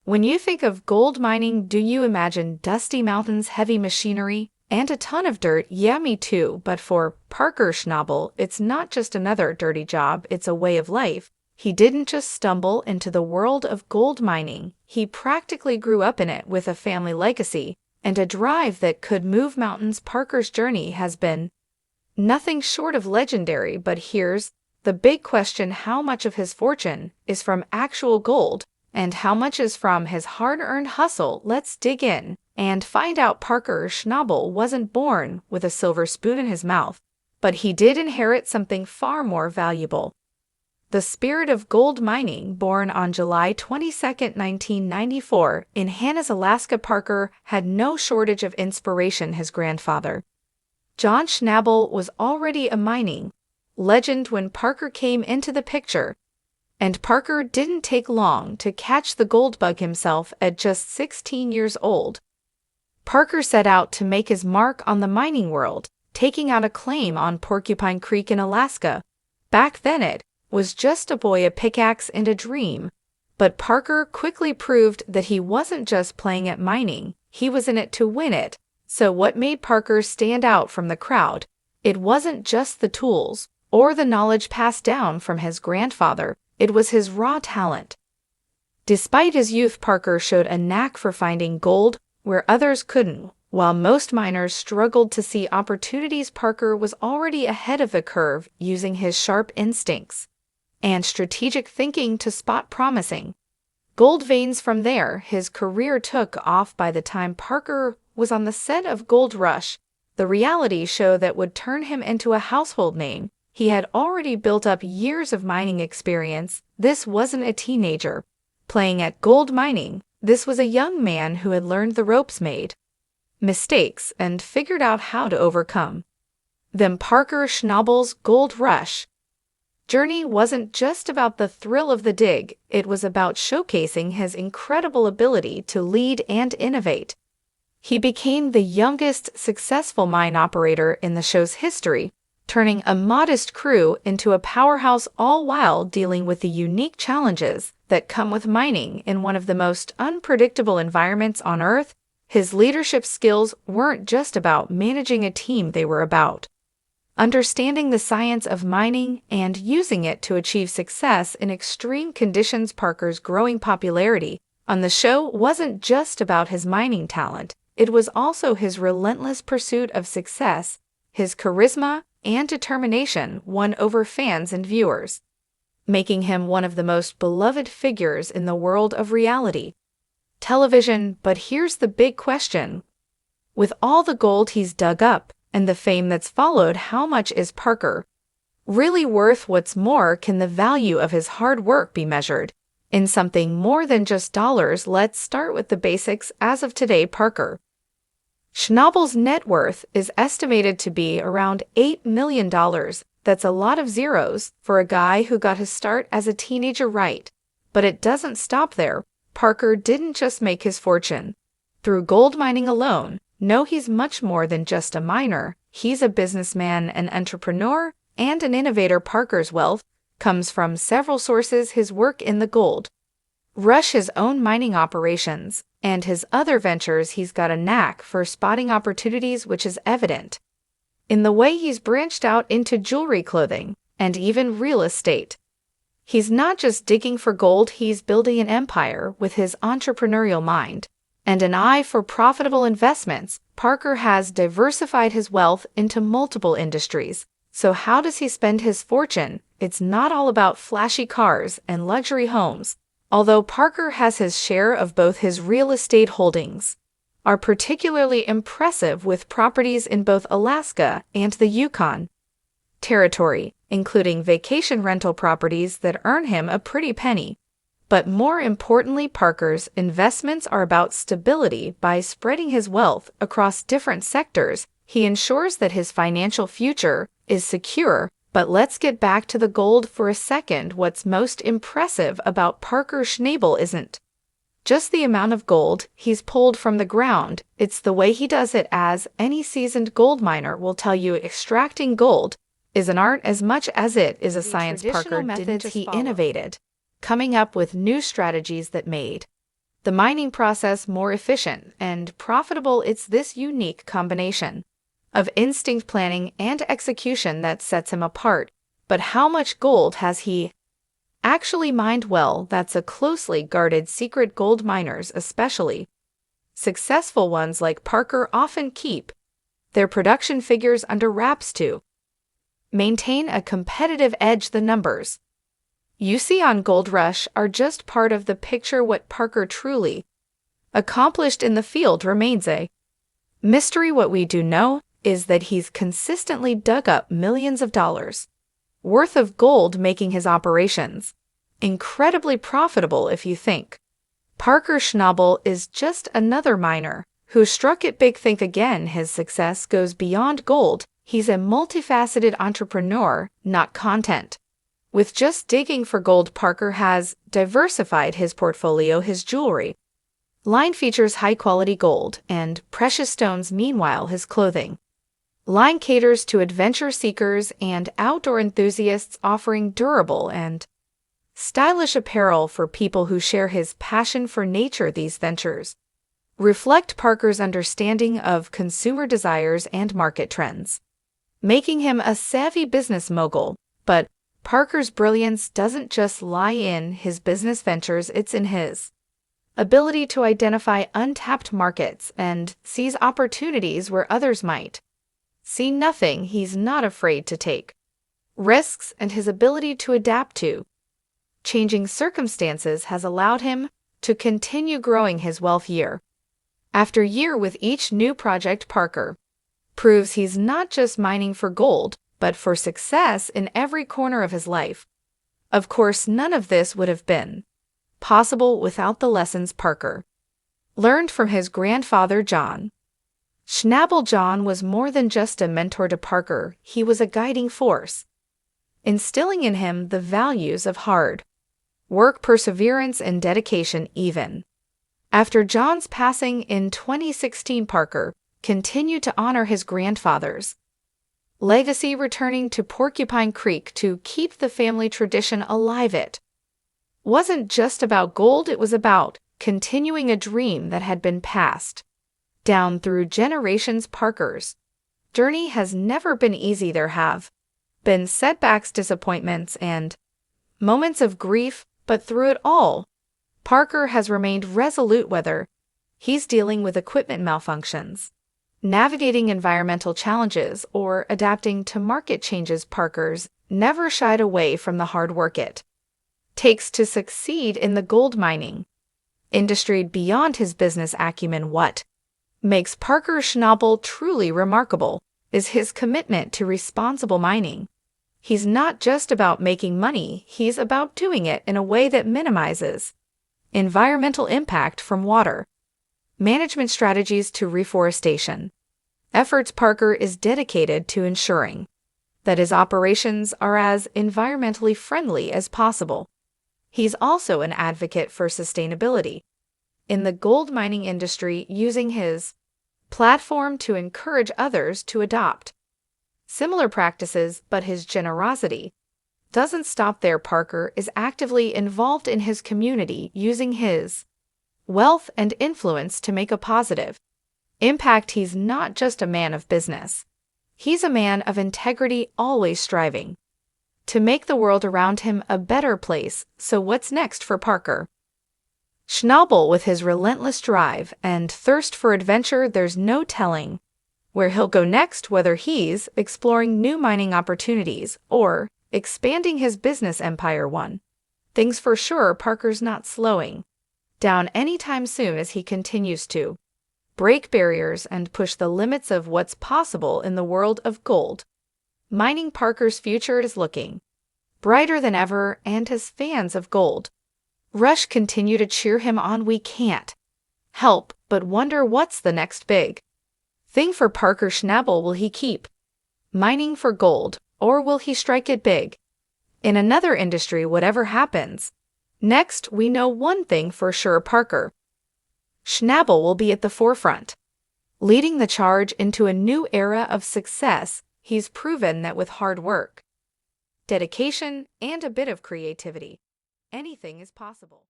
When you think of gold mining, do you imagine dusty mountains, heavy machinery, and a ton of dirt? Yeah, me too, but for Parker Schnabel, it's not just another dirty job, it's a way of life. He didn't just stumble into the world of gold mining, he practically grew up in it with a family legacy and a drive that could move mountains. Parker's journey has been nothing short of legendary, but here's the big question: how much of his fortune is from actual gold, and how much is from his hard-earned hustle? Let's dig in and find out. Parker Schnabel wasn't born with a silver spoon in his mouth, but he did inherit something far more valuable: the spirit of gold mining. Born on July 22, 1994, in Hannah's, Alaska, Parker had no shortage of inspiration. His grandfather, John Schnabel, was already a mining legend when Parker came into the picture, and Parker didn't take long to catch the gold bug himself. At just 16 years old, Parker set out to make his mark on the mining world, taking out a claim on Porcupine Creek in Alaska. Back then it was just a boy, a pickaxe, and a dream. But Parker quickly proved that he wasn't just playing at mining, he was in it to win it. So what made Parker stand out from the crowd? It wasn't just the tools or the knowledge passed down from his grandfather, it was his raw talent. Despite his youth, Parker showed a knack for finding gold where others couldn't. While most miners struggled to see opportunities, Parker was already ahead of the curve, using his sharp instincts and strategic thinking to spot promising gold veins. From there, his career took off. By the time Parker was on the set of Gold Rush, the reality show that would turn him into a household name, he had already built up years of mining experience. This wasn't a teenager playing at gold mining. This was a young man who had learned the ropes, made mistakes, and figured out how to overcome them. Parker Schnabel's Gold Rush journey wasn't just about the thrill of the dig, it was about showcasing his incredible ability to lead and innovate. He became the youngest successful mine operator in the show's history, turning a modest crew into a powerhouse, all while dealing with the unique challenges that come with mining in one of the most unpredictable environments on Earth. His leadership skills weren't just about managing a team, they were about understanding the science of mining and using it to achieve success in extreme conditions. Parker's growing popularity on the show wasn't just about his mining talent, it was also his relentless pursuit of success. His charisma and determination won over fans and viewers, making him one of the most beloved figures in the world of reality television. But here's the big question: with all the gold he's dug up and the fame that's followed, how much is Parker really worth? What's more, can the value of his hard work be measured in something more than just dollars? Let's start with the basics. As of today, Parker Schnabel's net worth is estimated to be around $8 million. That's a lot of zeros for a guy who got his start as a teenager, right? But it doesn't stop there. Parker didn't just make his fortune through gold mining alone. No, he's much more than just a miner. He's a businessman, an entrepreneur, and an innovator. Parker's wealth comes from several sources: his work in the Gold Rush, his own mining operations, and his other ventures. He's got a knack for spotting opportunities, which is evident in the way he's branched out into jewelry, clothing, and even real estate. He's not just digging for gold, he's building an empire with his entrepreneurial mind and an eye for profitable investments. Parker has diversified his wealth into multiple industries. So how does he spend his fortune? It's not all about flashy cars and luxury homes. Although Parker has his share of both, his real estate holdings are particularly impressive, with properties in both Alaska and the Yukon Territory, including vacation rental properties that earn him a pretty penny. But more importantly, Parker's investments are about stability. By spreading his wealth across different sectors, he ensures that his financial future is secure. But let's get back to the gold for a second. What's most impressive about Parker Schnabel isn't just the amount of gold he's pulled from the ground, it's the way he does it. As any seasoned gold miner will tell you, extracting gold is an art as much as it is a science. Parker didn't just follow. He innovated, coming up with new strategies that made the mining process more efficient and profitable. It's this unique combination of instinct, planning, and execution that sets him apart. But how much gold has he actually mined? Well, that's a closely guarded secret. Gold miners, especially successful ones like Parker, often keep their production figures under wraps to maintain a competitive edge. The numbers you see on Gold Rush are just part of the picture. What Parker truly accomplished in the field remains a mystery. What we do know is that he's consistently dug up millions of dollars worth of gold, making his operations incredibly profitable. If you think Parker Schnabel is just another miner who struck it big, think again. His success goes beyond gold. He's a multifaceted entrepreneur, not content with just digging for gold. Parker has diversified his portfolio. His jewelry line features high-quality gold and precious stones. Meanwhile, his clothing line caters to adventure seekers and outdoor enthusiasts, offering durable and stylish apparel for people who share his passion for nature. These ventures reflect Parker's understanding of consumer desires and market trends, making him a savvy business mogul. But Parker's brilliance doesn't just lie in his business ventures, it's in his ability to identify untapped markets and seize opportunities where others might see nothing. He's not afraid to take risks, and his ability to adapt to changing circumstances has allowed him to continue growing his wealth year after year. With each new project, Parker proves he's not just mining for gold, but for success in every corner of his life. Of course, none of this would have been possible without the lessons Parker learned from his grandfather, John Schnabel. John was more than just a mentor to Parker, he was a guiding force, instilling in him the values of hard work, perseverance, and dedication. Even after John's passing in 2016, Parker continued to honor his grandfather's legacy, returning to Porcupine Creek to keep the family tradition alive. It wasn't just about gold, it was about continuing a dream that had been passed down through generations. Parker's journey has never been easy. There have been setbacks, disappointments, and moments of grief, but through it all, Parker has remained resolute. Whether he's dealing with equipment malfunctions, navigating environmental challenges, or adapting to market changes, Parker's never shied away from the hard work it takes to succeed in the gold mining industry. Beyond his business acumen, what makes Parker Schnabel truly remarkable is his commitment to responsible mining. He's not just about making money, he's about doing it in a way that minimizes environmental impact, from water management strategies to reforestation efforts. Parker is dedicated to ensuring that his operations are as environmentally friendly as possible. He's also an advocate for sustainability in the gold mining industry, using his platform to encourage others to adopt similar practices. But his generosity doesn't stop there. Parker is actively involved in his community, using his wealth and influence to make a positive impact. He's not just a man of business, he's a man of integrity, always striving to make the world around him a better place. So what's next for Parker Schnabel? With his relentless drive and thirst for adventure, there's no telling where he'll go next, whether he's exploring new mining opportunities or expanding his business empire. One thing's for sure, Parker's not slowing down anytime soon as he continues to break barriers and push the limits of what's possible in the world of gold mining. Parker's future is looking brighter than ever, and his fans of Gold Rush continue to cheer him on. We can't help but wonder, what's the next big thing for Parker Schnabel? Will he keep mining for gold, or will he strike it big in another industry? Whatever happens next, we know one thing for sure: Parker Schnabel will be at the forefront, leading the charge into a new era of success. He's proven that with hard work, dedication, and a bit of creativity, anything is possible.